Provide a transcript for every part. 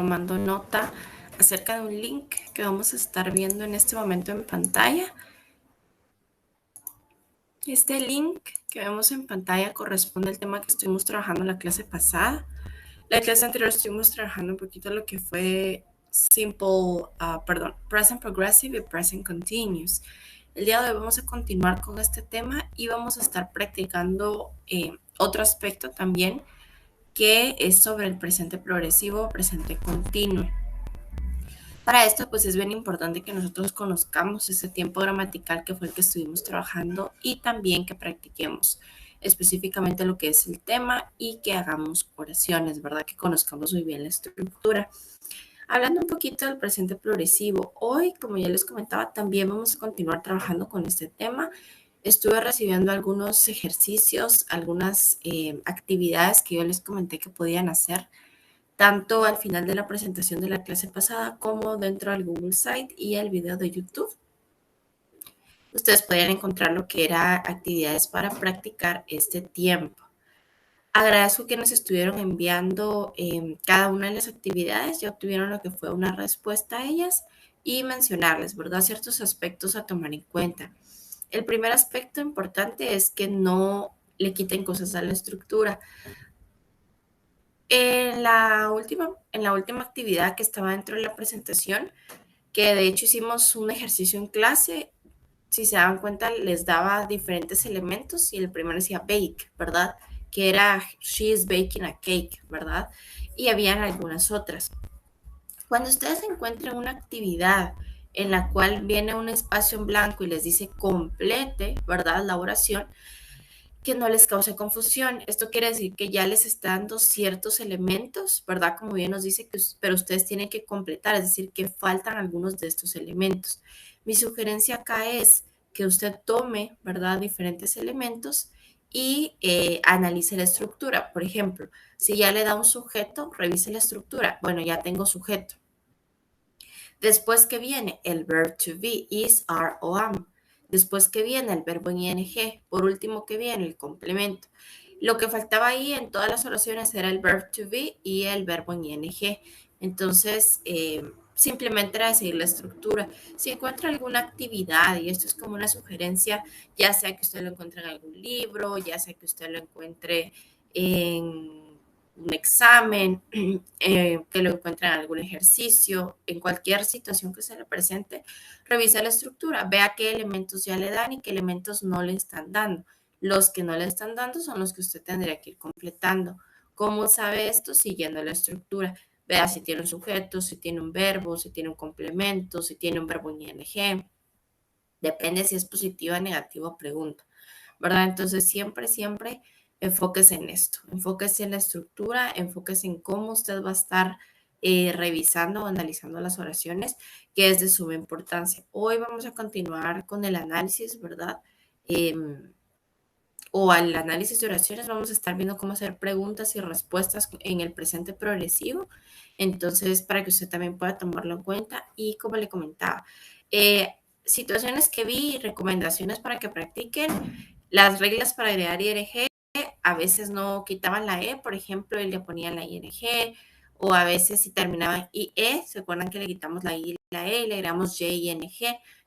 tomando nota acerca de un link que vamos a estar viendo en este momento en pantalla. Este link que vemos en pantalla corresponde al tema que estuvimos trabajando en la clase pasada. La clase anterior estuvimos trabajando un poquito lo que fue present progressive y present continuous. El día de hoy vamos a continuar con este tema y vamos a estar practicando otro aspecto también, que es sobre el presente progresivo o presente continuo. Para esto, pues es bien importante que nosotros conozcamos ese tiempo gramatical que fue el que estuvimos trabajando y también que practiquemos específicamente lo que es el tema y que hagamos oraciones, ¿verdad? Que conozcamos muy bien la estructura. Hablando un poquito del presente progresivo, hoy, como ya les comentaba, también vamos a continuar trabajando con este tema. Estuve recibiendo algunos ejercicios, algunas actividades que yo les comenté que podían hacer tanto al final de la presentación de la clase pasada como dentro del Google Site y el video de YouTube. Ustedes podían encontrar lo que era actividades para practicar este tiempo. Agradezco que nos estuvieron enviando cada una de las actividades, ya obtuvieron lo que fue una respuesta a ellas y mencionarles, ¿verdad? Ciertos aspectos a tomar en cuenta. El primer aspecto importante es que no le quiten cosas a la estructura. En la última actividad que estaba dentro de la presentación, que de hecho hicimos un ejercicio en clase, si se dan cuenta, les daba diferentes elementos y el primero decía bake, ¿verdad? Que era she is baking a cake, ¿verdad? Y habían algunas otras. Cuando ustedes encuentren una actividad en la cual viene un espacio en blanco y les dice complete, ¿verdad? La oración, que no les cause confusión. Esto quiere decir que ya les está dando ciertos elementos, ¿verdad? Como bien nos dice, pero ustedes tienen que completar, es decir, que faltan algunos de estos elementos. Mi sugerencia acá es que usted tome, ¿verdad? Diferentes elementos y analice la estructura. Por ejemplo, si ya le da un sujeto, revise la estructura. Bueno, ya tengo sujeto. Después que viene el verb to be, is, are o am. Después que viene el verbo en ing. Por último que viene el complemento. Lo que faltaba ahí en todas las oraciones era el verb to be y el verbo en ing. Entonces, simplemente era seguir la estructura. Si encuentra alguna actividad, y esto es como una sugerencia, ya sea que usted lo encuentre en algún libro, ya sea que usted lo encuentre en un examen, que lo encuentre en algún ejercicio, en cualquier situación que se le presente, revisa la estructura, vea qué elementos ya le dan y qué elementos no le están dando. Los que no le están dando son los que usted tendría que ir completando. ¿Cómo sabe esto? Siguiendo la estructura. Vea si tiene un sujeto, si tiene un verbo, si tiene un complemento, si tiene un verbo en ing. Depende si es positiva, negativa o pregunta, ¿verdad? Entonces, siempre enfóquese en esto, enfóquese en la estructura, enfóquese en cómo usted va a estar revisando o analizando las oraciones, que es de suma importancia. Hoy vamos a continuar con el análisis, ¿verdad? O al análisis de oraciones vamos a estar viendo cómo hacer preguntas y respuestas en el presente progresivo. Entonces, para que usted también pueda tomarlo en cuenta y como le comentaba, situaciones que vi y recomendaciones para que practiquen, las reglas para agregar ing, a veces no quitaban la e, por ejemplo, y le ponían la ing, o a veces si terminaban ie, se acuerdan que le quitamos la i y la e y le agregamos ing.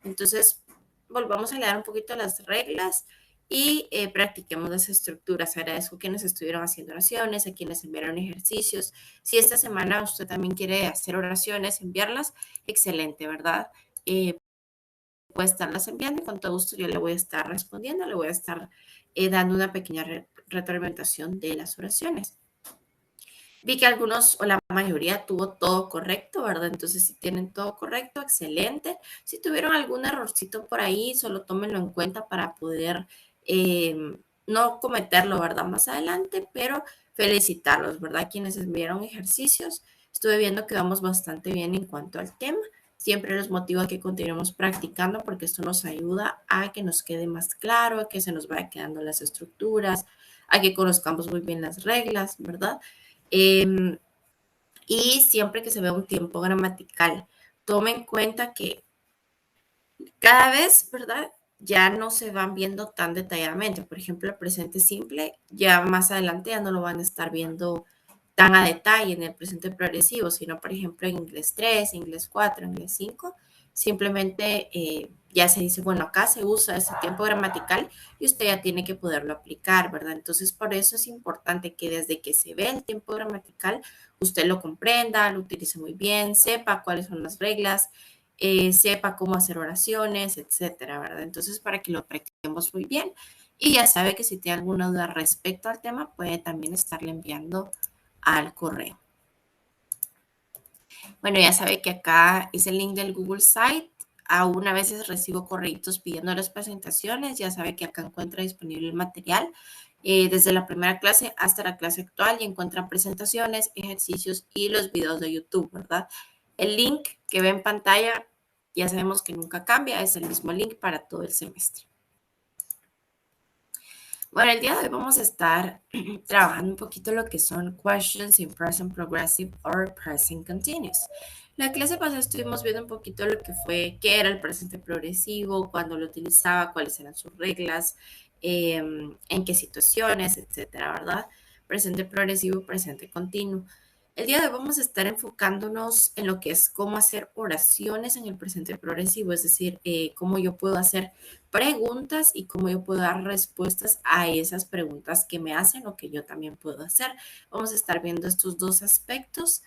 Entonces, volvamos a leer un poquito las reglas y practiquemos las estructuras. Agradezco a quienes estuvieron haciendo oraciones, a quienes enviaron ejercicios. Si esta semana usted también quiere hacer oraciones, enviarlas, excelente, ¿verdad? Puede estarlas enviando y con todo gusto yo le voy a estar respondiendo, le voy a estar dando una pequeña retroalimentación de las oraciones. Vi que algunos o la mayoría tuvo todo correcto, ¿verdad? Entonces, si tienen todo correcto, excelente. Si tuvieron algún errorcito por ahí, solo tómenlo en cuenta para poder no cometerlo, ¿verdad? Más adelante, pero felicitarlos, ¿verdad? Quienes enviaron ejercicios, estuve viendo que vamos bastante bien en cuanto al tema. Siempre los motivo a que continuemos practicando porque esto nos ayuda a que nos quede más claro, a que se nos vaya quedando las estructuras, a que conozcamos muy bien las reglas, ¿verdad? Y siempre que se vea un tiempo gramatical, tome en cuenta que cada vez, ¿verdad? Ya no se van viendo tan detalladamente. Por ejemplo, el presente simple, ya más adelante ya no lo van a estar viendo tan a detalle en el presente progresivo, sino por ejemplo en inglés 3, inglés 4, inglés 5, simplemente ya se dice, bueno, acá se usa ese tiempo gramatical y usted ya tiene que poderlo aplicar, ¿verdad? Entonces, por eso es importante que desde que se ve el tiempo gramatical, usted lo comprenda, lo utilice muy bien, sepa cuáles son las reglas, sepa cómo hacer oraciones, etcétera, ¿verdad? Entonces, para que lo practiquemos muy bien. Y ya sabe que si tiene alguna duda respecto al tema, puede también estarle enviando al correo. Bueno, ya sabe que acá es el link del Google Site. Aún a veces recibo correitos pidiendo las presentaciones. Ya sabe que acá encuentra disponible el material desde la primera clase hasta la clase actual y encuentra presentaciones, ejercicios y los videos de YouTube, ¿verdad? El link que ve en pantalla ya sabemos que nunca cambia, es el mismo link para todo el semestre. Bueno, el día de hoy vamos a estar trabajando un poquito lo que son questions in present progressive or present continuous. La clase pasada estuvimos viendo un poquito lo que fue, qué era el presente progresivo, cuándo lo utilizaba, cuáles eran sus reglas, en qué situaciones, etcétera, ¿verdad? Presente progresivo, presente continuo. El día de hoy vamos a estar enfocándonos en lo que es cómo hacer oraciones en el presente progresivo, es decir, cómo yo puedo hacer preguntas y cómo yo puedo dar respuestas a esas preguntas que me hacen o que yo también puedo hacer. Vamos a estar viendo estos dos aspectos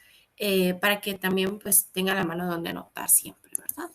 para que también pues tenga la mano donde anotar siempre, ¿verdad?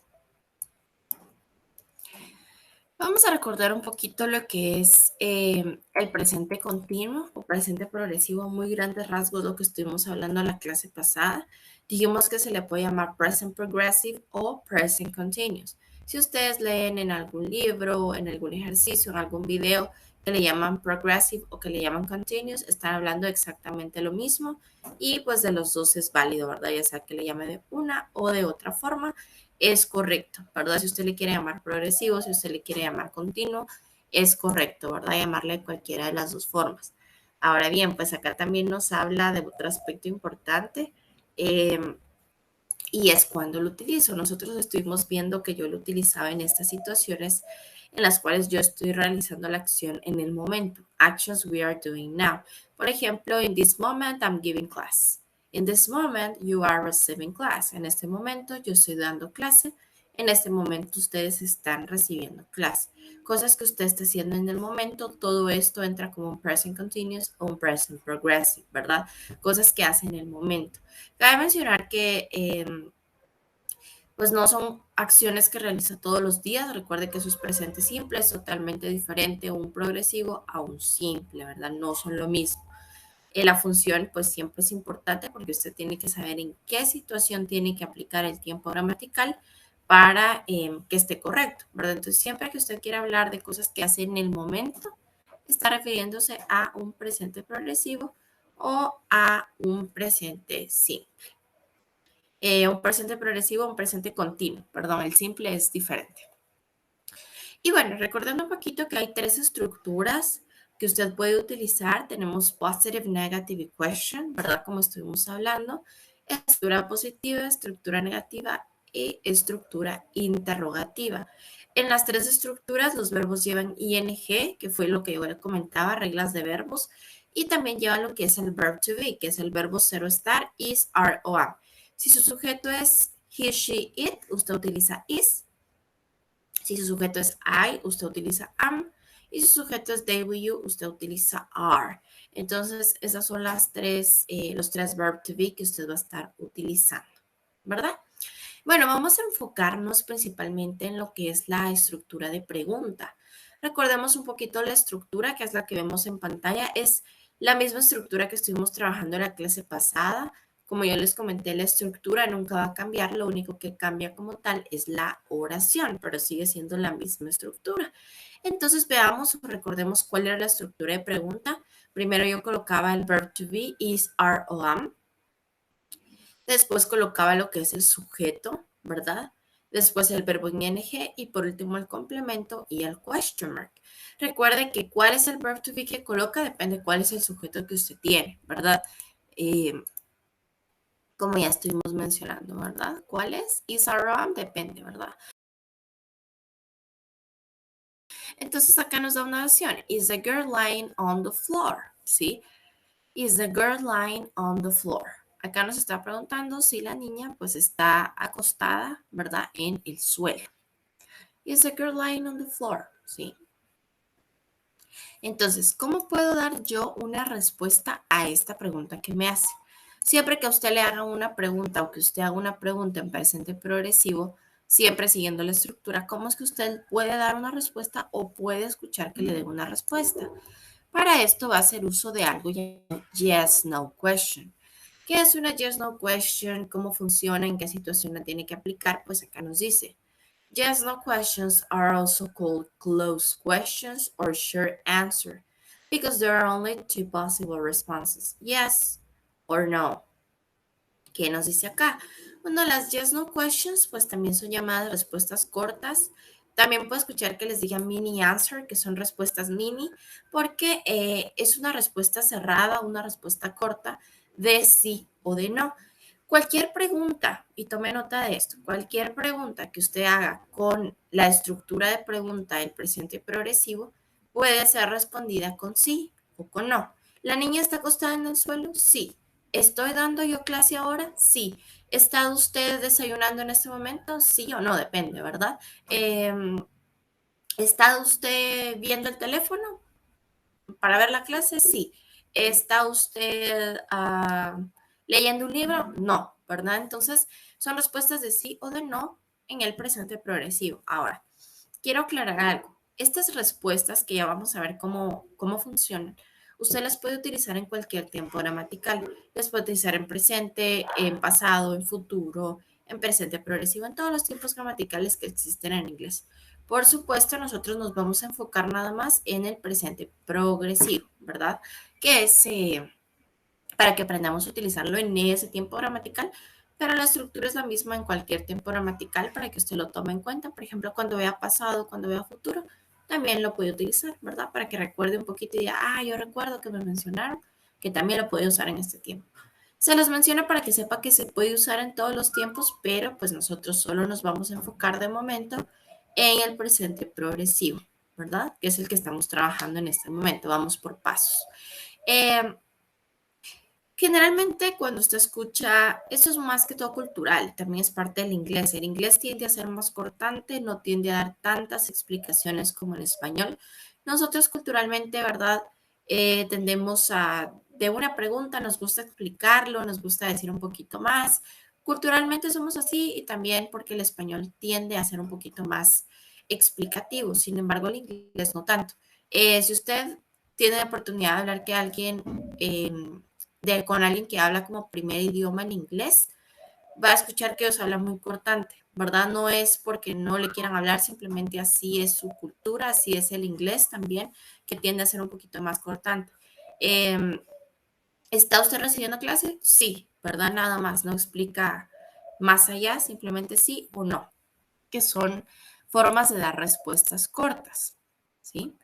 Vamos a recordar un poquito lo que es el presente continuo o presente progresivo, muy grandes rasgos, lo que estuvimos hablando en la clase pasada. Dijimos que se le puede llamar present progressive o present continuous. Si ustedes leen en algún libro, en algún ejercicio, en algún video que le llaman progressive o que le llaman continuous, están hablando exactamente lo mismo y pues de los dos es válido, ¿verdad? Ya sea que le llame de una o de otra forma es correcto, ¿verdad? Si usted le quiere llamar progresivo, si usted le quiere llamar continuo, es correcto, ¿verdad? Llamarle cualquiera de las dos formas. Ahora bien, pues acá también nos habla de otro aspecto importante y es cuando lo utilizo. Nosotros estuvimos viendo que yo lo utilizaba en estas situaciones en las cuales yo estoy realizando la acción en el momento. Actions we are doing now. Por ejemplo, in this moment I'm giving class. In this moment you are receiving class. En este momento yo estoy dando clase. En este momento ustedes están recibiendo clase. Cosas que usted está haciendo en el momento, todo esto entra como un present continuous o un present progressive, ¿verdad? Cosas que hace en el momento. Cabe mencionar que pues no son acciones que realiza todos los días. Recuerde que eso es presente simple, es totalmente diferente un progresivo a un simple, ¿verdad? No son lo mismo. La función pues siempre es importante porque usted tiene que saber en qué situación tiene que aplicar el tiempo gramatical para que esté correcto, ¿verdad? Entonces siempre que usted quiera hablar de cosas que hace en el momento, está refiriéndose a un presente progresivo o a un presente simple. Un presente progresivo, un presente continuo, perdón, el simple es diferente. Y bueno, recordando un poquito que hay tres estructuras que usted puede utilizar. Tenemos positive, negative y question, ¿verdad? Como estuvimos hablando. Estructura positiva, estructura negativa y estructura interrogativa. En las tres estructuras los verbos llevan ing, que fue lo que yo le comentaba, reglas de verbos, y también llevan lo que es el verb to be, que es el verbo ser o estar, is, are o am. Si su sujeto es he, she, it, usted utiliza is. Si su sujeto es I, usted utiliza am. Y si su sujeto es they, we, you, usted utiliza are. Entonces, esas son los tres verb to be que usted va a estar utilizando, ¿verdad? Bueno, vamos a enfocarnos principalmente en lo que es la estructura de pregunta. Recordemos un poquito la estructura, que es la que vemos en pantalla. Es la misma estructura que estuvimos trabajando en la clase pasada. Como yo les comenté, la estructura nunca va a cambiar. Lo único que cambia como tal es la oración, pero sigue siendo la misma estructura. Entonces veamos o recordemos cuál era la estructura de pregunta. Primero yo colocaba el verb to be, is, are o am. Después colocaba lo que es el sujeto, ¿verdad? Después el verbo en ing y por último el complemento y el question mark. Recuerde que cuál es el verb to be que coloca depende cuál es el sujeto que usted tiene, ¿verdad? Eh, como ya estuvimos mencionando, ¿verdad? ¿Cuál es? Is, are, am, depende, ¿verdad? Entonces acá nos da una opción. Is the girl lying on the floor? ¿Sí? Is the girl lying on the floor? Acá nos está preguntando si la niña pues está acostada, ¿verdad? En el suelo. Is the girl lying on the floor? Sí. Entonces, ¿cómo puedo dar yo una respuesta a esta pregunta que me hace? Siempre que a usted le haga una pregunta o que usted haga una pregunta en presente progresivo, siempre siguiendo la estructura, ¿cómo es que usted puede dar una respuesta o puede escuchar que le dé una respuesta? Para esto va a hacer uso de algo llamado yes, no question. ¿Qué es una yes, no question? ¿Cómo funciona? ¿En qué situación la tiene que aplicar? Pues acá nos dice. Yes, no questions are also called closed questions or short answer because there are only two possible responses, yes or no. ¿Qué nos dice acá? Bueno, las yes no questions pues también son llamadas respuestas cortas. También puedo escuchar que les diga mini answer, que son respuestas mini, porque es una respuesta cerrada, una respuesta corta de sí o de no. Cualquier pregunta, y tome nota de esto, cualquier pregunta que usted haga con la estructura de pregunta del presente progresivo puede ser respondida con sí o con no. ¿La niña está acostada en el suelo? Sí. ¿Estoy dando yo clase ahora? Sí. ¿Está usted desayunando en este momento? Sí o no, depende, ¿verdad? ¿Está usted viendo el teléfono para ver la clase? Sí. ¿Está usted leyendo un libro? No, ¿verdad? Entonces, son respuestas de sí o de no en el presente progresivo. Ahora, quiero aclarar algo. Estas respuestas, que ya vamos a ver cómo funcionan, usted las puede utilizar en cualquier tiempo gramatical. Las puede utilizar en presente, en pasado, en futuro, en presente progresivo, en todos los tiempos gramaticales que existen en inglés. Por supuesto, nosotros nos vamos a enfocar nada más en el presente progresivo, ¿verdad? Que es para que aprendamos a utilizarlo en ese tiempo gramatical, pero la estructura es la misma en cualquier tiempo gramatical para que usted lo tome en cuenta. Por ejemplo, cuando vea pasado, cuando vea futuro, también lo puede utilizar, ¿verdad? Para que recuerde un poquito y diga, yo recuerdo que me mencionaron que también lo puede usar en este tiempo. Se los menciona para que sepa que se puede usar en todos los tiempos, pero pues nosotros solo nos vamos a enfocar de momento en el presente progresivo, ¿verdad? Que es el que estamos trabajando en este momento. Vamos por pasos. Eh, Generalmente cuando usted escucha, esto es más que todo cultural, también es parte del inglés. El inglés tiende a ser más cortante, no tiende a dar tantas explicaciones como el español. Nosotros culturalmente, ¿verdad? Tendemos a, de una pregunta, nos gusta explicarlo, nos gusta decir un poquito más. Culturalmente somos así y también porque el español tiende a ser un poquito más explicativo. Sin embargo, el inglés no tanto. Si usted tiene la oportunidad de hablar que alguien... con alguien que habla como primer idioma en inglés, va a escuchar que os habla muy cortante, ¿verdad? No es porque no le quieran hablar, simplemente así es su cultura, así es el inglés también, que tiende a ser un poquito más cortante. ¿Está usted recibiendo clase? Sí, ¿verdad? Nada más, no explica más allá, simplemente sí o no, que son formas de dar respuestas cortas, ¿sí?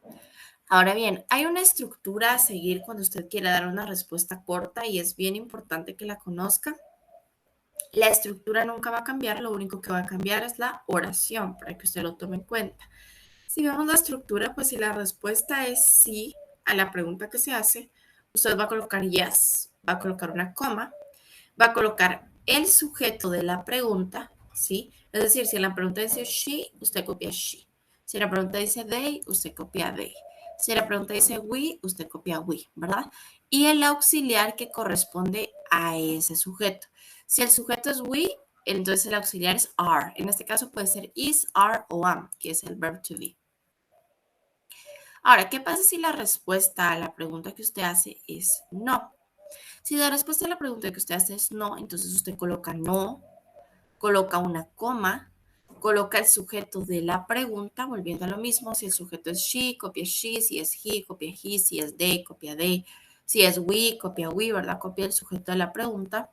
Ahora bien, hay una estructura a seguir cuando usted quiere dar una respuesta corta y es bien importante que la conozca. La estructura nunca va a cambiar, lo único que va a cambiar es la oración para que usted lo tome en cuenta. Si vemos la estructura, pues si la respuesta es sí a la pregunta que se hace, usted va a colocar yes, va a colocar una coma, va a colocar el sujeto de la pregunta, ¿sí? Es decir, si la pregunta dice she, usted copia she. Si la pregunta dice they, usted copia they. Si la pregunta dice we, usted copia we, ¿verdad? Y el auxiliar que corresponde a ese sujeto. Si el sujeto es we, entonces el auxiliar es are. En este caso puede ser is, are o am, que es el verb to be. Ahora, ¿qué pasa si la respuesta a la pregunta que usted hace es no? Si la respuesta a la pregunta que usted hace es no, entonces usted coloca no, coloca una coma, coloca el sujeto de la pregunta, volviendo a lo mismo. Si el sujeto es she, copia she. Si es he, copia he. Si es they, copia they. Si es we, copia we, ¿verdad? Copia el sujeto de la pregunta.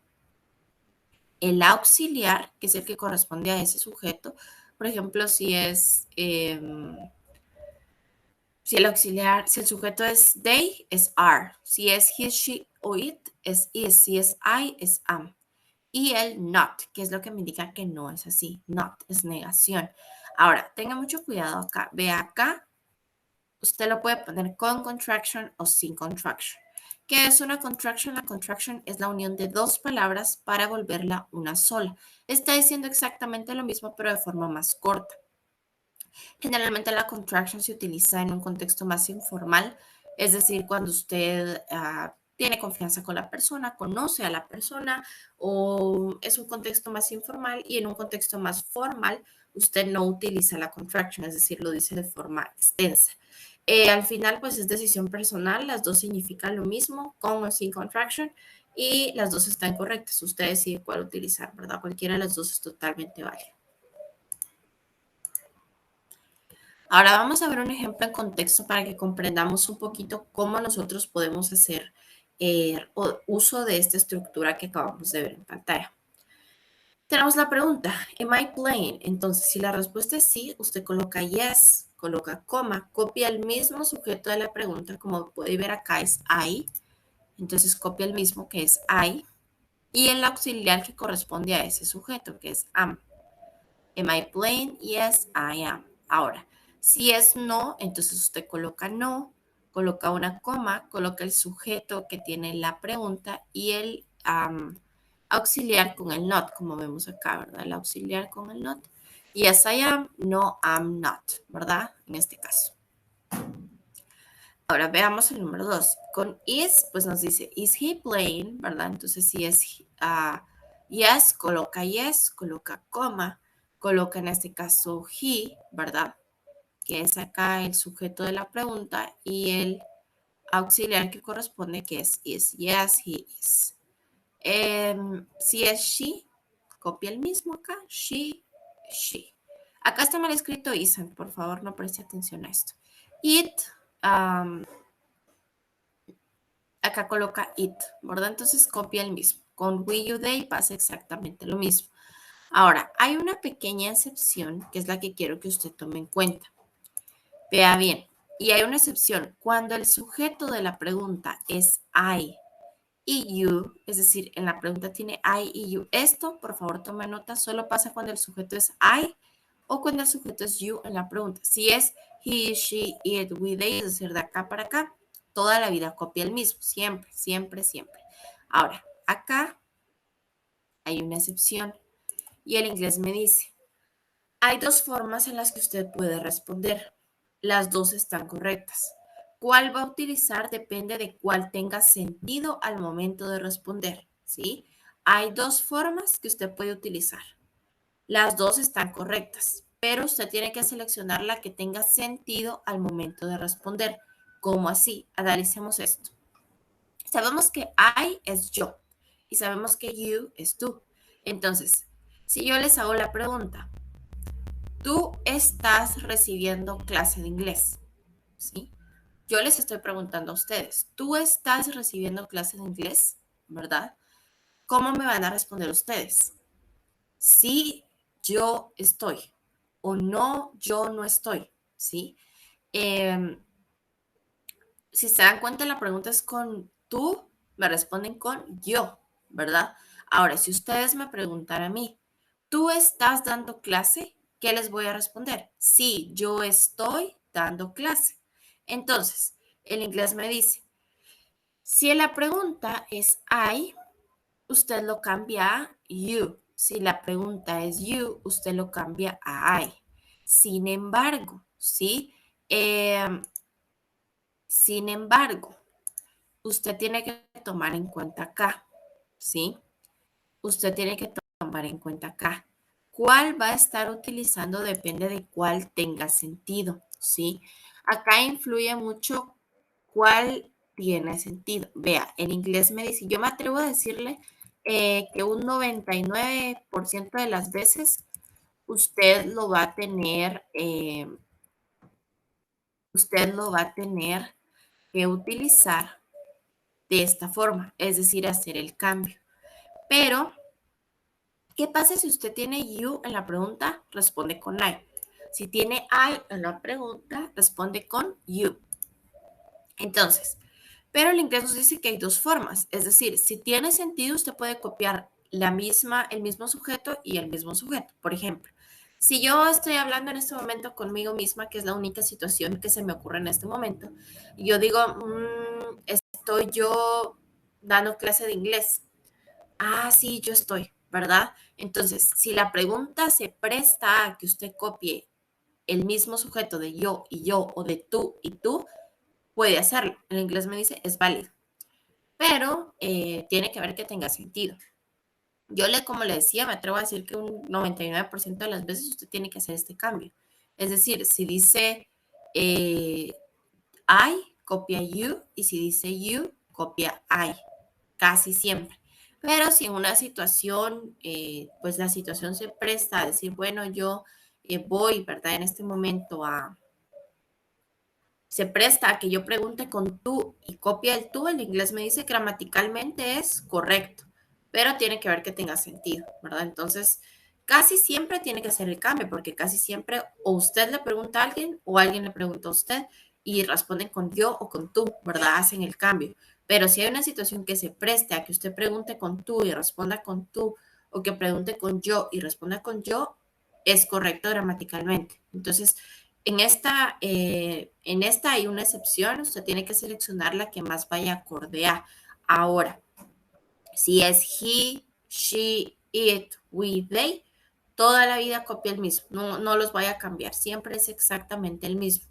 El auxiliar, que es el que corresponde a ese sujeto. Por ejemplo, si es... si el auxiliar, si el sujeto es they, es are. Si es he, she o it, es is. Si es I, es am. Y el not, que es lo que me indica que no es así. Not es negación. Ahora, tenga mucho cuidado acá. Ve acá, usted lo puede poner con contraction o sin contraction. ¿Qué es una contraction? La contraction es la unión de dos palabras para volverla una sola. Está diciendo exactamente lo mismo, pero de forma más corta. Generalmente la contraction se utiliza en un contexto más informal, es decir, cuando usted tiene confianza con la persona, conoce a la persona, o es un contexto más informal, y en un contexto más formal usted no utiliza la contraction, es decir, lo dice de forma extensa. Al final, pues es decisión personal, las dos significan lo mismo, con o sin contraction, y las dos están correctas. Usted decide cuál utilizar, ¿verdad? Cualquiera de las dos es totalmente válida. Ahora vamos a ver un ejemplo en contexto para que comprendamos un poquito cómo nosotros podemos hacer uso de esta estructura que acabamos de ver en pantalla. Tenemos la pregunta, ¿am I playing? Entonces, si la respuesta es sí, usted coloca yes, coloca coma, copia el mismo sujeto de la pregunta, como puede ver acá es I, entonces copia el mismo que es I, y el auxiliar que corresponde a ese sujeto, que es am. Am I playing? Yes, I am. Ahora, si es no, entonces usted coloca no, coloca una coma, coloca el sujeto que tiene la pregunta y el auxiliar con el not, como vemos acá, ¿verdad? El auxiliar con el not. Yes, I am, no, I'm not, ¿verdad? En este caso. Ahora veamos el número 2. Con is, pues nos dice, is he playing, ¿verdad? Entonces, si es yes, coloca coma, coloca en este caso he, ¿verdad? Que es acá el sujeto de la pregunta y el auxiliar que corresponde que es is. Yes, he is. Si es she, copia el mismo acá, she. Acá está mal escrito isn't, por favor no preste atención a esto. It, acá coloca it, ¿verdad? Entonces copia el mismo. Con we, you, they pasa exactamente lo mismo. Ahora, hay una pequeña excepción que es la que quiero que usted tome en cuenta. Vea bien, y hay una excepción. Cuando el sujeto de la pregunta es I y you, es decir, en la pregunta tiene I y you. Esto, por favor, tome nota, solo pasa cuando el sujeto es I o cuando el sujeto es you en la pregunta. Si es he, she, it, we, they, es decir, de acá para acá, toda la vida copia el mismo, siempre, siempre, siempre. Ahora, acá hay una excepción y el inglés me dice, hay dos formas en las que usted puede responder. Las dos están correctas. ¿Cuál va a utilizar? Depende de cuál tenga sentido al momento de responder, ¿sí? Hay dos formas que usted puede utilizar. Las dos están correctas, pero usted tiene que seleccionar la que tenga sentido al momento de responder. ¿Cómo así? Analicemos esto. Sabemos que I es yo y sabemos que you es tú. Entonces, si yo les hago la pregunta, tú estás recibiendo clase de inglés, ¿sí? Yo les estoy preguntando a ustedes, ¿tú estás recibiendo clase de inglés? ¿Verdad? ¿Cómo me van a responder ustedes? Sí, yo estoy. O no, yo no estoy, ¿sí? Eh, si se dan cuenta, la pregunta es con tú, me responden con yo, ¿verdad? Ahora, si ustedes me preguntan a mí, ¿tú estás dando clase? ¿Qué les voy a responder? Sí, yo estoy dando clase. Entonces, el inglés me dice, si la pregunta es I, usted lo cambia a you. Si la pregunta es you, usted lo cambia a I. Sin embargo, ¿sí? Sin embargo, usted tiene que tomar en cuenta acá, ¿sí? Usted tiene que tomar en cuenta acá. ¿Cuál va a estar utilizando? Depende de cuál tenga sentido, ¿sí? Acá influye mucho cuál tiene sentido. Vea, en inglés me dice, yo me atrevo a decirle que un 99% de las veces usted lo va a tener que utilizar de esta forma, es decir, hacer el cambio. Pero, ¿qué pasa si usted tiene you en la pregunta? Responde con I. Si tiene I en la pregunta, responde con you. Entonces, pero el inglés nos dice que hay dos formas. Es decir, si tiene sentido, usted puede copiar el mismo sujeto y el mismo sujeto. Por ejemplo, si yo estoy hablando en este momento conmigo misma, que es la única situación que se me ocurre en este momento, y yo digo, estoy yo dando clase de inglés. Ah, sí, yo estoy, ¿verdad? Entonces, si la pregunta se presta a que usted copie el mismo sujeto de yo y yo o de tú y tú, puede hacerlo. En inglés me dice es válido, pero tiene que ver que tenga sentido. Como le decía, me atrevo a decir que un 99% de las veces usted tiene que hacer este cambio. Es decir, si dice I, copia you, y si dice you, copia I, casi siempre. Pero si en una situación, pues la situación se presta a decir, bueno, yo voy, ¿verdad? En este momento se presta a que yo pregunte con tú y copia el tú, el inglés me dice gramaticalmente es correcto, pero tiene que ver que tenga sentido, ¿verdad? Entonces, casi siempre tiene que hacer el cambio, porque casi siempre o usted le pregunta a alguien o alguien le pregunta a usted y responden con yo o con tú, ¿verdad? Hacen el cambio. Pero si hay una situación que se preste a que usted pregunte con tú y responda con tú, o que pregunte con yo y responda con yo, es correcto gramaticalmente. Entonces, en esta hay una excepción, usted tiene que seleccionar la que más vaya acorde a. Ahora, si es he, she, it, we, they, toda la vida copia el mismo, no los vaya a cambiar, siempre es exactamente el mismo.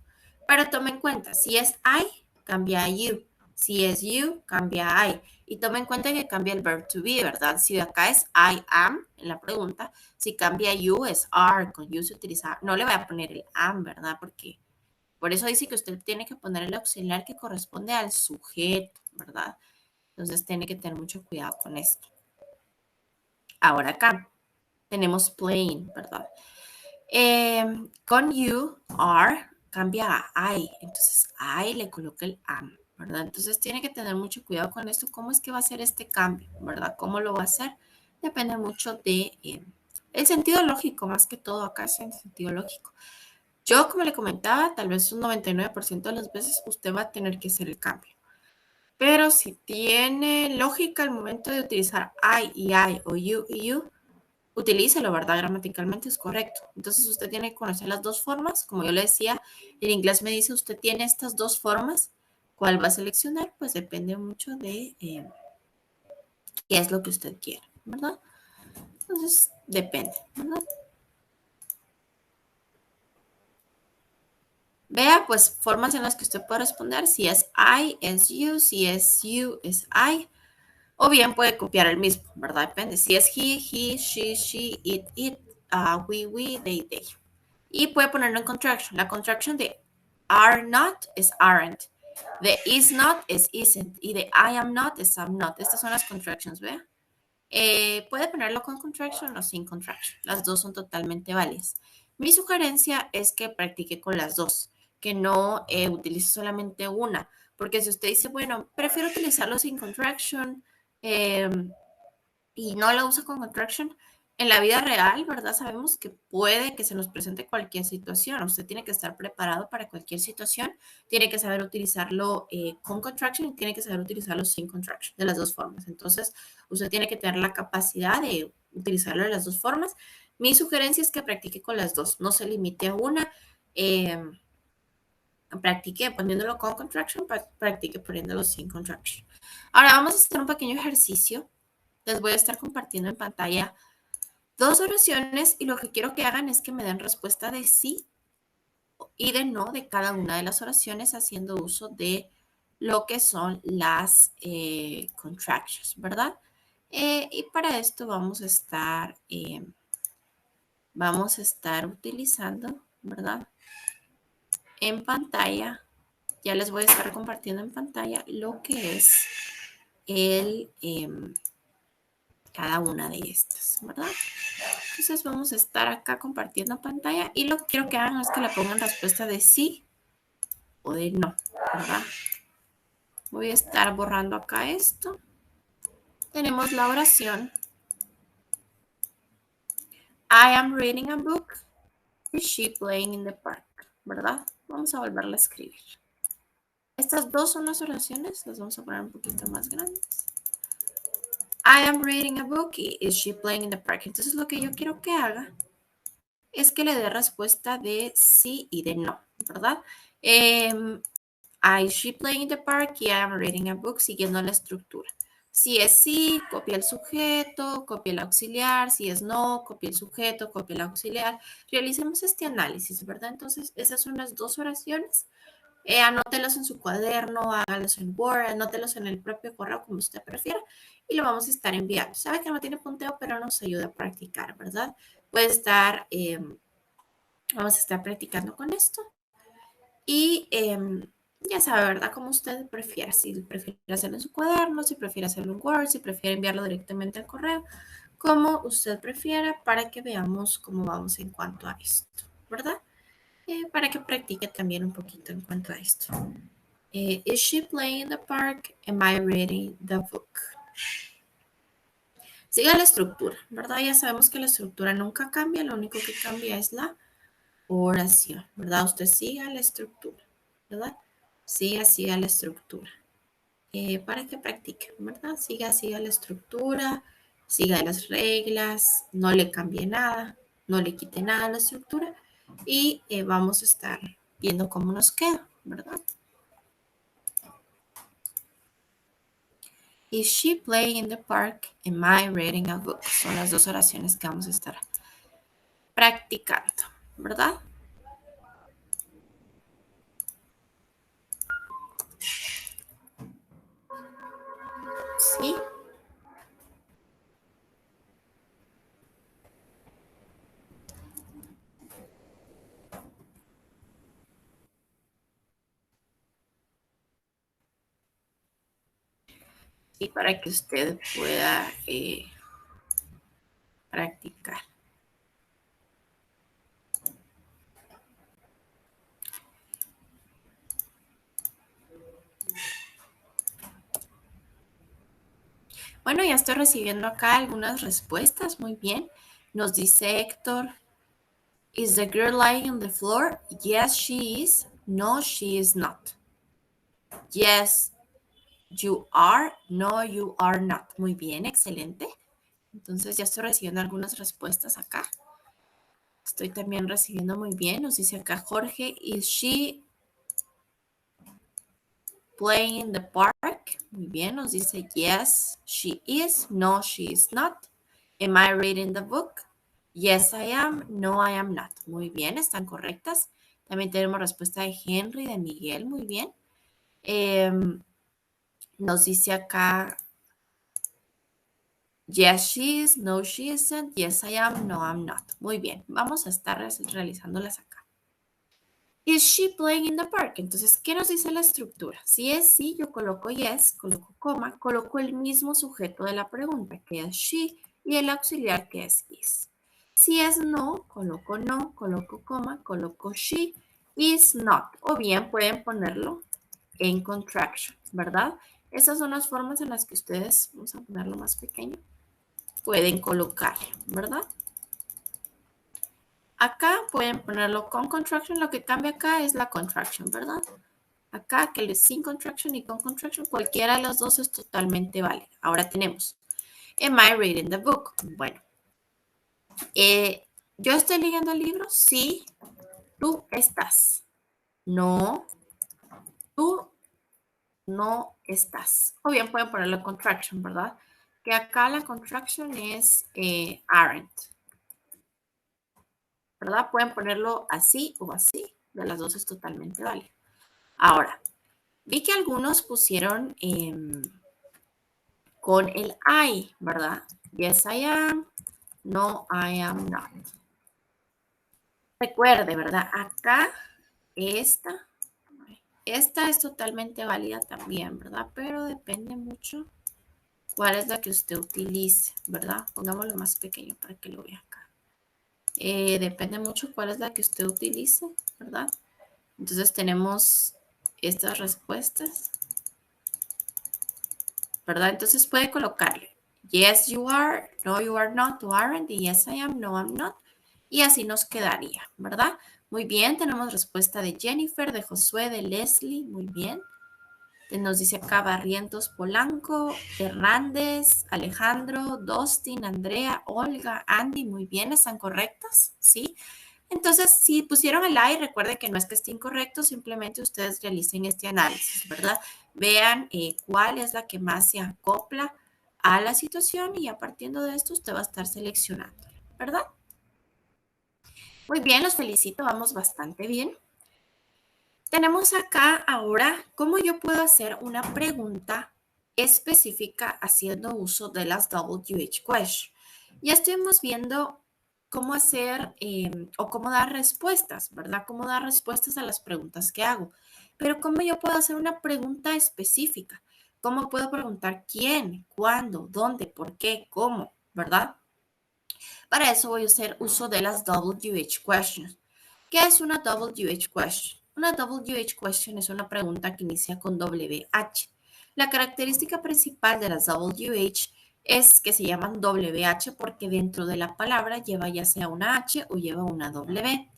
Pero tome en cuenta, si es I, cambia a you. Si es you, cambia a I. Y tome en cuenta que cambia el verb to be, ¿verdad? Si acá es I am en la pregunta, si cambia you es are, con you se utiliza, no le voy a poner el am, ¿verdad? Porque por eso dice que usted tiene que poner el auxiliar que corresponde al sujeto, ¿verdad? Entonces tiene que tener mucho cuidado con esto. Ahora acá tenemos playing, ¿verdad? Con you, are, cambia a I. Entonces, I le coloca el am, ¿verdad? Entonces, tiene que tener mucho cuidado con esto. ¿Cómo es que va a hacer este cambio, ¿verdad? ¿Cómo lo va a hacer? Depende mucho de el sentido lógico, más que todo acá es el sentido lógico. Yo, como le comentaba, tal vez un 99% de las veces usted va a tener que hacer el cambio. Pero si tiene lógica al momento de utilizar I o you y you, utilícelo, ¿verdad? Gramaticalmente es correcto. Entonces usted tiene que conocer las dos formas. Como yo le decía, en inglés me dice, usted tiene estas dos formas. ¿Cuál va a seleccionar? Pues depende mucho de qué es lo que usted quiere, ¿verdad? Entonces, depende, ¿verdad? Vea, pues, formas en las que usted puede responder. Si es I, es you. Si es you, es I. O bien puede copiar el mismo, ¿verdad? Depende. Si es he, she, it, we, they. Y puede ponerlo en contraction. La contraction de are not es aren't. De is not es isn't. Y de I am not es am not. Estas son las contractions, ¿vea? Puede ponerlo con contraction o sin contraction. Las dos son totalmente válidas. Mi sugerencia es que practique con las dos, que no utilice solamente una, porque si usted dice, bueno, prefiero utilizarlo sin contraction y no la usa con contraction, en la vida real, ¿verdad? Sabemos que puede que se nos presente cualquier situación. Usted tiene que estar preparado para cualquier situación. Tiene que saber utilizarlo con contraction y tiene que saber utilizarlo sin contraction, de las dos formas. Entonces, usted tiene que tener la capacidad de utilizarlo de las dos formas. Mi sugerencia es que practique con las dos. No se limite a una. Practique poniéndolo con contraction, practique poniéndolo sin contraction. Ahora vamos a hacer un pequeño ejercicio. Les voy a estar compartiendo en pantalla dos oraciones y lo que quiero que hagan es que me den respuesta de sí y de no de cada una de las oraciones haciendo uso de lo que son las contractions, ¿verdad? Y para esto vamos a estar utilizando, ¿verdad? En pantalla, ya les voy a estar compartiendo en pantalla lo que es cada una de estas, ¿verdad? Entonces vamos a estar acá compartiendo pantalla y lo que quiero que hagan es que le pongan respuesta de sí o de no, ¿verdad? Voy a estar borrando acá esto. Tenemos la oración. I am reading a book. Is she playing in the park? ¿Verdad? Vamos a volverla a escribir. Estas dos son las oraciones. Las vamos a poner un poquito más grandes. I am reading a book. Is she playing in the park? Entonces lo que yo quiero que haga es que le dé respuesta de sí y de no, ¿verdad? Is she playing in the park? Y I am reading a book, siguiendo la estructura. Si es sí, copia el sujeto, copia el auxiliar. Si es no, copia el sujeto, copia el auxiliar. Realicemos este análisis, ¿verdad? Entonces, esas son las dos oraciones. Anótelos en su cuaderno, hágalos en Word, anótelos en el propio correo, como usted prefiera, y lo vamos a estar enviando. Sabe que no tiene punteo, pero nos ayuda a practicar, ¿verdad? Puede estar, vamos a estar practicando con esto. Y ya sabe, ¿verdad? Como usted prefiera. Si prefiere hacerlo en su cuaderno, si prefiere hacerlo en Word, si prefiere enviarlo directamente al correo, como usted prefiera, para que veamos cómo vamos en cuanto a esto, ¿verdad? Para que practique también un poquito en cuanto a esto. Is she playing in the park? Am I reading the book? Siga la estructura, ¿verdad? Ya sabemos que la estructura nunca cambia, lo único que cambia es la oración, ¿verdad? Usted siga la estructura, ¿verdad? Siga la estructura. Para que practique, ¿verdad? Siga la estructura, siga las reglas, no le cambie nada, no le quite nada a la estructura y vamos a estar viendo cómo nos queda, ¿verdad? Is she playing in the park? Am I reading a book? Son las dos oraciones que vamos a estar practicando, ¿verdad? Sí. Y para que usted pueda practicar. Bueno, ya estoy recibiendo acá algunas respuestas. Muy bien. Nos dice Héctor, is the girl lying on the floor? Yes, she is. No, she is not. Yes, you are. No, you are not. Muy bien, excelente. Entonces ya estoy recibiendo algunas respuestas acá. Estoy también recibiendo muy bien. Nos dice acá Jorge, is she playing in the park? Muy bien, nos dice yes, she is. No, she is not. Am I reading the book? Yes, I am. No, I am not. Muy bien, están correctas. También tenemos respuesta de Henry, de Miguel. Muy bien. Nos dice acá yes, she is. No, she isn't. Yes, I am. No, I'm not. Muy bien. Vamos a estar realizándolas acá. Is she playing in the park? Entonces, ¿qué nos dice la estructura? Si es sí, yo coloco yes, coloco coma, coloco el mismo sujeto de la pregunta, que es she, y el auxiliar, que es is. Si es no, coloco coma, coloco she, is not. O bien pueden ponerlo en contraction, ¿verdad? Esas son las formas en las que ustedes, vamos a ponerlo más pequeño, pueden colocarlo, ¿verdad? Acá pueden ponerlo con contraction, lo que cambia acá es la contraction, ¿verdad? Acá que es sin contraction y con contraction, cualquiera de las dos es totalmente válida. Ahora tenemos, am I reading the book? Bueno, ¿yo estoy leyendo el libro? Sí, tú estás. No, tú no estás. O bien pueden ponerlo contraction, ¿verdad? Que acá la contraction es aren't. ¿Verdad? Pueden ponerlo así o así. De las dos es totalmente válido. Ahora, vi que algunos pusieron con el I, ¿verdad? Yes, I am. No, I am not. Recuerde, ¿verdad? Acá, esta es totalmente válida también, ¿verdad? Pero depende mucho cuál es la que usted utilice, ¿verdad? Pongámoslo más pequeño para que lo vea acá. Depende mucho cuál es la que usted utilice, ¿verdad? Entonces tenemos estas respuestas, ¿verdad? Entonces puede colocarle yes, you are, no, you are not, you aren't, y yes, I am, no, I'm not. Y así nos quedaría, ¿verdad? Muy bien, tenemos respuesta de Jennifer, de Josué, de Leslie, muy bien. Nos dice acá Barrientos Polanco, Hernández, Alejandro, Dustin, Andrea, Olga, Andy, muy bien, ¿están correctas? ¿Sí? Entonces, si pusieron el I, recuerden que no es que esté incorrecto, simplemente ustedes realicen este análisis, ¿verdad? Vean cuál es la que más se acopla a la situación y a partir de esto usted va a estar seleccionando, ¿verdad? Muy bien, los felicito, vamos bastante bien. Tenemos acá ahora cómo yo puedo hacer una pregunta específica haciendo uso de las WH questions. Ya estuvimos viendo cómo hacer o cómo dar respuestas, ¿verdad? Cómo dar respuestas a las preguntas que hago. Pero cómo yo puedo hacer una pregunta específica. ¿Cómo puedo preguntar quién, cuándo, dónde, por qué, cómo, ¿verdad? Para eso voy a hacer uso de las WH questions. ¿Qué es una WH question? Una WH question es una pregunta que inicia con WH. La característica principal de las WH es que se llaman WH porque dentro de la palabra lleva ya sea una H o lleva una W.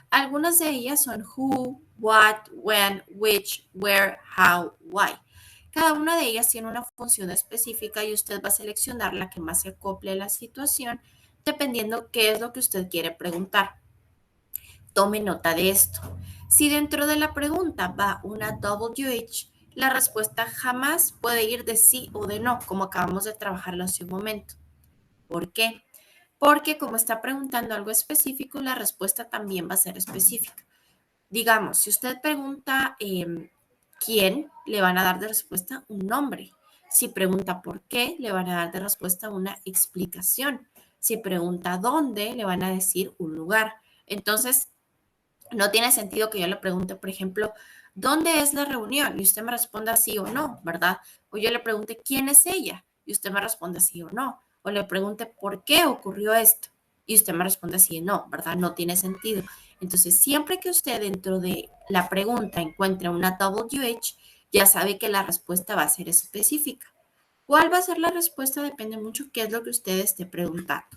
Algunas de ellas son who, what, when, which, where, how, why. Cada una de ellas tiene una función específica y usted va a seleccionar la que más se acople a la situación dependiendo qué es lo que usted quiere preguntar. Tome nota de esto. Si dentro de la pregunta va una WH, la respuesta jamás puede ir de sí o de no, como acabamos de trabajarlo hace un momento. ¿Por qué? Porque como está preguntando algo específico, la respuesta también va a ser específica. Digamos, si usted pregunta quién, le van a dar de respuesta un nombre. Si pregunta por qué, le van a dar de respuesta una explicación. Si pregunta dónde, le van a decir un lugar. Entonces, no tiene sentido que yo le pregunte, por ejemplo, ¿dónde es la reunión? Y usted me responda sí o no, ¿verdad? O yo le pregunte, ¿quién es ella? Y usted me responda sí o no. O le pregunte, ¿por qué ocurrió esto? Y usted me responde sí o no, ¿verdad? No tiene sentido. Entonces, siempre que usted dentro de la pregunta encuentre una WH, ya sabe que la respuesta va a ser específica. ¿Cuál va a ser la respuesta? Depende mucho qué es lo que usted esté preguntando.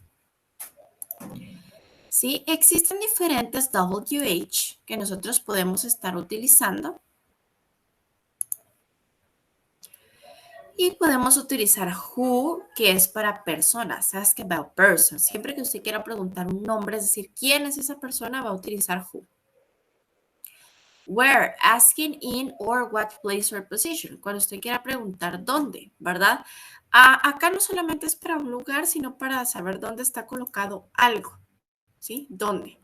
Sí, existen diferentes WH que nosotros podemos estar utilizando y podemos utilizar who, que es para personas, ask about person. Siempre que usted quiera preguntar un nombre, es decir, quién es esa persona, va a utilizar who. Where, asking in or what place or position. Cuando usted quiera preguntar dónde, ¿verdad? Acá no solamente es para un lugar, sino para saber dónde está colocado algo, ¿sí? ¿Dónde?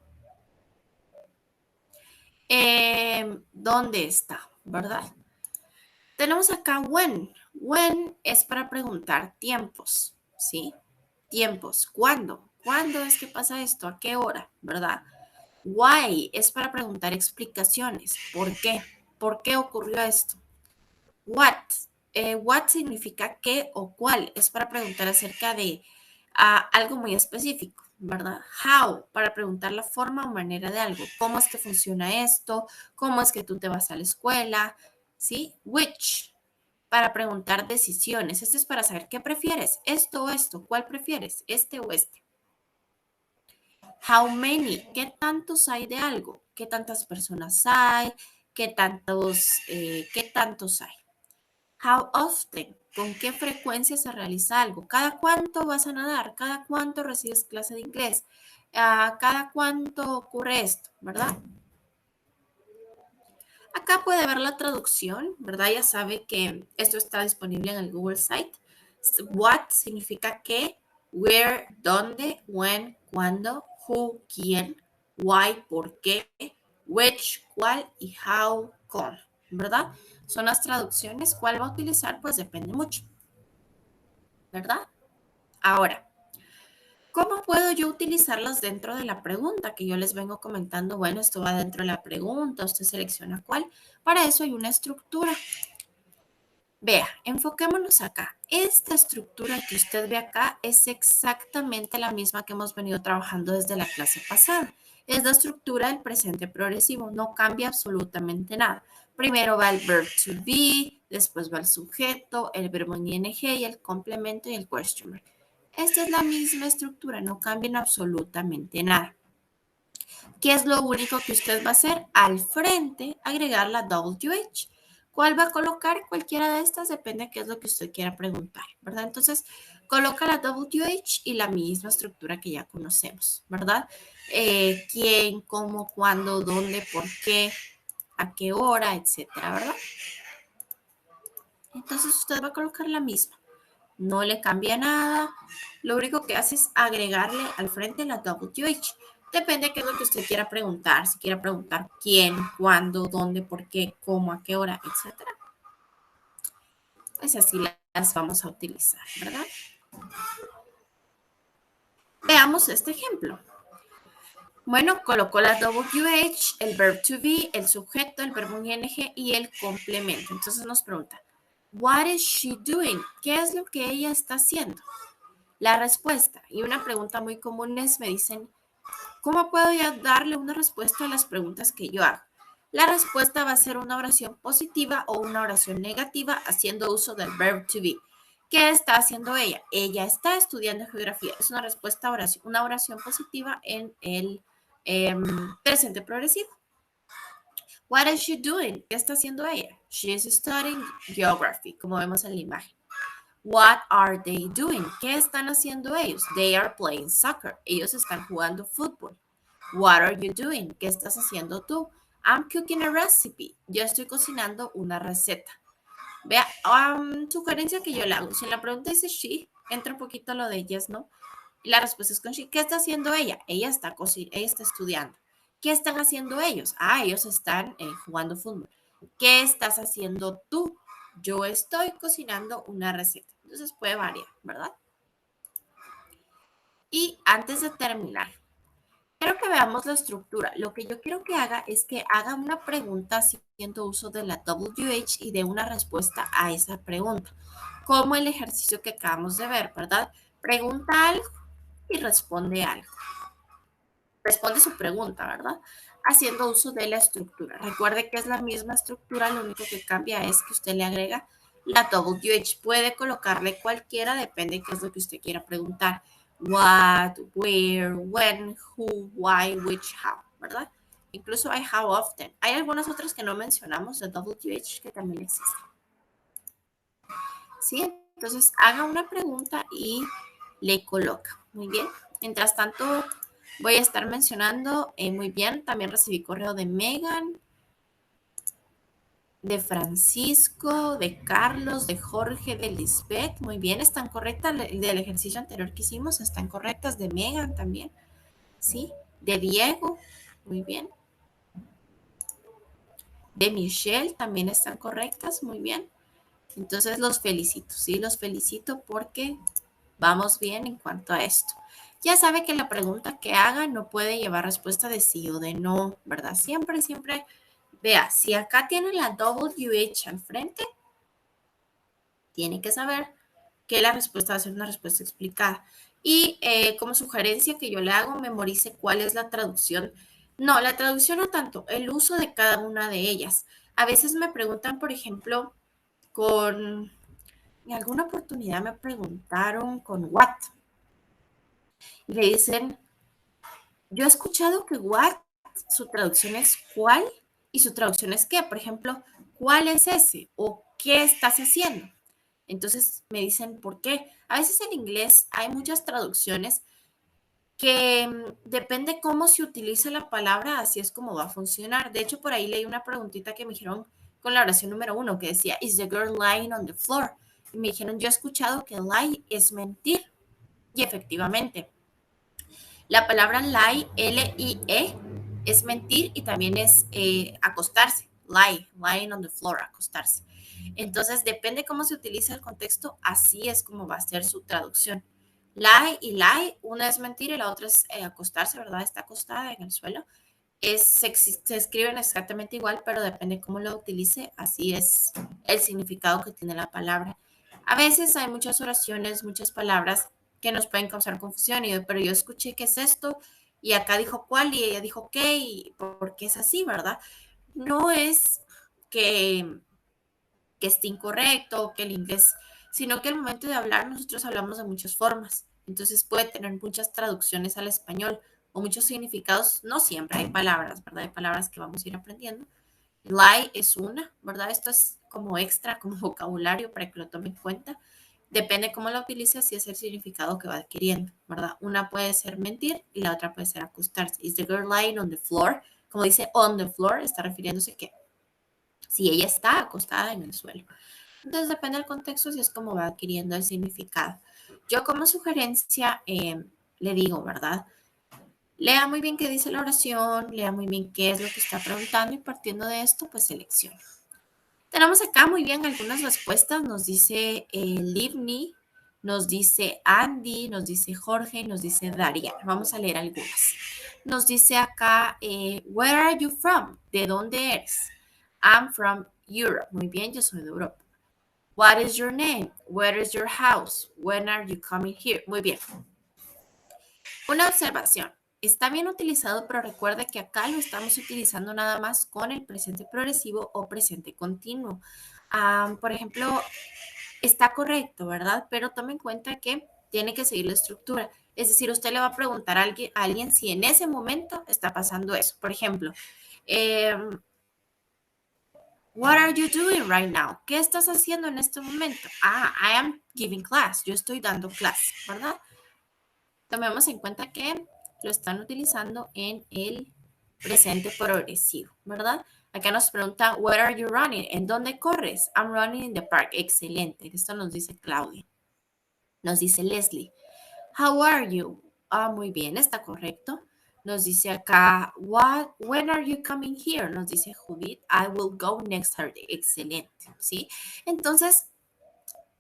¿Dónde está? ¿Verdad? Tenemos acá when. When es para preguntar tiempos, ¿sí? Tiempos. ¿Cuándo? ¿Cuándo es que pasa esto? ¿A qué hora? ¿Verdad? Why es para preguntar explicaciones. ¿Por qué? ¿Por qué ocurrió esto? What. What significa qué o cuál. Es para preguntar acerca de algo muy específico, ¿verdad? How, para preguntar la forma o manera de algo. ¿Cómo es que funciona esto? ¿Cómo es que tú te vas a la escuela? ¿Sí? Which, para preguntar decisiones. Este es para saber qué prefieres, esto o esto. ¿Cuál prefieres? Este o este. How many, ¿qué tantos hay de algo? ¿Qué tantas personas hay? ¿Qué tantos hay? How often, ¿con qué frecuencia se realiza algo? ¿Cada cuánto vas a nadar? ¿Cada cuánto recibes clase de inglés? ¿Cada cuánto ocurre esto? ¿Verdad? Acá puede ver la traducción, ¿verdad? Ya sabe que esto está disponible en el Google Site. What significa qué, where, dónde, when, cuándo, who, quién, why, por qué, which, cuál y how, cómo, ¿verdad? Son las traducciones. ¿Cuál va a utilizar? Pues depende mucho, ¿verdad? Ahora, ¿cómo puedo yo utilizarlas dentro de la pregunta que yo les vengo comentando? Bueno, esto va dentro de la pregunta, usted selecciona cuál. Para eso hay una estructura. Vea, enfoquémonos acá. Esta estructura que usted ve acá es exactamente la misma que hemos venido trabajando desde la clase pasada. Es la estructura del presente progresivo, no cambia absolutamente nada. Primero va el verb to be, después va el sujeto, el verbo en ing y el complemento y el question mark. Esta es la misma estructura, no cambia absolutamente nada. ¿Qué es lo único que usted va a hacer? Al frente, agregar la WH. ¿Cuál va a colocar? Cualquiera de estas, depende de qué es lo que usted quiera preguntar, ¿verdad? Entonces, coloca la WH y la misma estructura que ya conocemos, ¿verdad? Quién, cómo, cuándo, dónde, por qué, a qué hora, etcétera, ¿verdad? Entonces usted va a colocar la misma. No le cambia nada. Lo único que hace es agregarle al frente la WH. Depende de qué es lo que usted quiera preguntar. Si quiere preguntar quién, cuándo, dónde, por qué, cómo, a qué hora, etcétera. Pues así las vamos a utilizar, ¿verdad? Veamos este ejemplo. Bueno, colocó la WH, el verb to be, el sujeto, el verbo ing y el complemento. Entonces nos pregunta, what is she doing? ¿Qué es lo que ella está haciendo? La respuesta, y una pregunta muy común es, me dicen, ¿cómo puedo yo darle una respuesta a las preguntas que yo hago? La respuesta va a ser una oración positiva o una oración negativa haciendo uso del verb to be. ¿Qué está haciendo ella? Ella está estudiando geografía. Es una respuesta oración, una oración positiva en el presente progresivo. What is she doing? ¿Qué está haciendo ella? She is studying geography, como vemos en la imagen. What are they doing? ¿Qué están haciendo ellos? They are playing soccer. Ellos están jugando fútbol. What are you doing? ¿Qué estás haciendo tú? I'm cooking a recipe. Yo estoy cocinando una receta. Vea, sugerencia que yo le hago. Si la pregunta dice she, entra un poquito lo de yes, ¿no? Y la respuesta es con she. ¿Qué está haciendo ella? Ella está estudiando. ¿Qué están haciendo ellos? Ellos están jugando fútbol. ¿Qué estás haciendo tú? Yo estoy cocinando una receta. Entonces puede variar, ¿verdad? Y antes de terminar, quiero que veamos la estructura. Lo que yo quiero que haga es que haga una pregunta haciendo uso de la WH y de una respuesta a esa pregunta, como el ejercicio que acabamos de ver, ¿verdad? Pregunta algo y responde algo. Responde su pregunta, ¿verdad? Haciendo uso de la estructura. Recuerde que es la misma estructura, lo único que cambia es que usted le agrega la WH. Puede colocarle cualquiera, depende de qué es lo que usted quiera preguntar. What, where, when, who, why, which, how, ¿verdad? Incluso hay how often. Hay algunas otras que no mencionamos de WH que también existen. ¿Sí? Entonces haga una pregunta y le coloca. Muy bien. Mientras tanto, voy a estar mencionando, muy bien, también recibí correo de Megan, de Francisco, de Carlos, de Jorge, de Lisbeth. Muy bien, están correctas. Del ejercicio anterior que hicimos, están correctas. De Megan también, ¿sí? De Diego, muy bien. De Michelle también están correctas, muy bien. Entonces los felicito, ¿sí? Los felicito porque vamos bien en cuanto a esto. Ya sabe que la pregunta que haga no puede llevar respuesta de sí o de no, ¿verdad? Siempre, siempre, vea, si acá tiene la WH al frente, tiene que saber que la respuesta va a ser una respuesta explicada. Y como sugerencia que yo le hago, memorice cuál es la traducción. No, la traducción no tanto, el uso de cada una de ellas. A veces me preguntan, por ejemplo, en alguna oportunidad me preguntaron con what. Y le dicen, yo he escuchado que what, su traducción es cuál y su traducción es qué. Por ejemplo, ¿cuál es ese? O ¿qué estás haciendo? Entonces me dicen, ¿por qué? A veces en inglés hay muchas traducciones que depende cómo se utiliza la palabra, así es como va a funcionar. De hecho, por ahí leí una preguntita que me dijeron con la oración número 1 que decía, is the girl lying on the floor? Y me dijeron, yo he escuchado que lie es mentir. Y efectivamente, la palabra lie, L-I-E, es mentir y también es acostarse. Lie, lying on the floor, acostarse. Entonces, depende cómo se utiliza el contexto, así es como va a ser su traducción. Lie y lie, una es mentir y la otra es acostarse, ¿verdad? Está acostada en el suelo. Se escriben exactamente igual, pero depende cómo lo utilice, así es el significado que tiene la palabra. A veces hay muchas oraciones, muchas palabras que nos pueden causar confusión, pero yo escuché qué es esto y acá dijo cuál y ella dijo qué y por qué es así, ¿verdad? No es que esté incorrecto, que el inglés, sino que al momento de hablar nosotros hablamos de muchas formas. Entonces puede tener muchas traducciones al español o muchos significados. No siempre hay palabras, ¿verdad? Hay palabras que vamos a ir aprendiendo. Lie es una, ¿verdad? Esto es como extra, como vocabulario para que lo tomen en cuenta. Depende cómo la utilices y es el significado que va adquiriendo, ¿verdad? Una puede ser mentir y la otra puede ser acostarse. Is the girl lying on the floor? Como dice on the floor, está refiriéndose que si ella está acostada en el suelo. Entonces depende del contexto si es como va adquiriendo el significado. Yo como sugerencia le digo, ¿verdad? Lea muy bien qué dice la oración, lea muy bien qué es lo que está preguntando y partiendo de esto, pues seleccione. Tenemos acá muy bien algunas respuestas. Nos dice Livni, nos dice Andy, nos dice Jorge, nos dice Daria. Vamos a leer algunas. Nos dice acá, where are you from? ¿De dónde eres? I'm from Europe. Muy bien, yo soy de Europa. What is your name? Where is your house? When are you coming here? Muy bien. Una observación. Está bien utilizado, pero recuerde que acá lo estamos utilizando nada más con el presente progresivo o presente continuo. Por ejemplo, está correcto, ¿verdad? Pero tome en cuenta que tiene que seguir la estructura. Es decir, usted le va a preguntar a alguien si en ese momento está pasando eso. Por ejemplo, what are you doing right now? ¿Qué estás haciendo en este momento? I am giving class. Yo estoy dando clase, ¿verdad? Tomemos en cuenta que lo están utilizando en el presente progresivo, ¿verdad? Acá nos preguntan, where are you running? ¿En dónde corres? I'm running in the park. Excelente. Esto nos dice Claudia. Nos dice Leslie, how are you? Muy bien, está correcto. Nos dice acá, when are you coming here? Nos dice Judith, I will go next Saturday. Excelente, ¿sí? Entonces,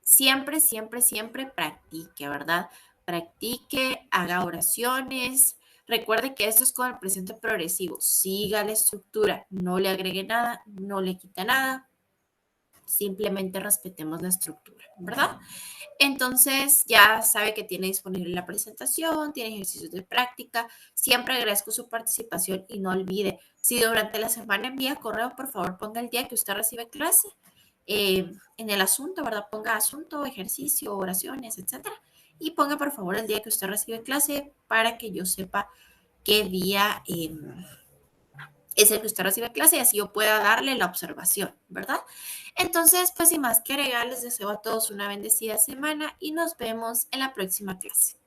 siempre, siempre, siempre practique, ¿verdad? Practique, haga oraciones. Recuerde que esto es con el presente progresivo. Siga la estructura, no le agregue nada, no le quita nada. Simplemente respetemos la estructura, ¿verdad? Entonces ya sabe que tiene disponible la presentación, tiene ejercicios de práctica. Siempre agradezco su participación y no olvide, si durante la semana envía correo, por favor ponga el día que usted recibe clase en el asunto, ¿verdad? Ponga asunto, ejercicio, oraciones, etcétera. Y ponga por favor el día que usted recibe clase para que yo sepa qué día es el que usted recibe clase y así yo pueda darle la observación, ¿verdad? Entonces, pues sin más que agregar, les deseo a todos una bendecida semana y nos vemos en la próxima clase.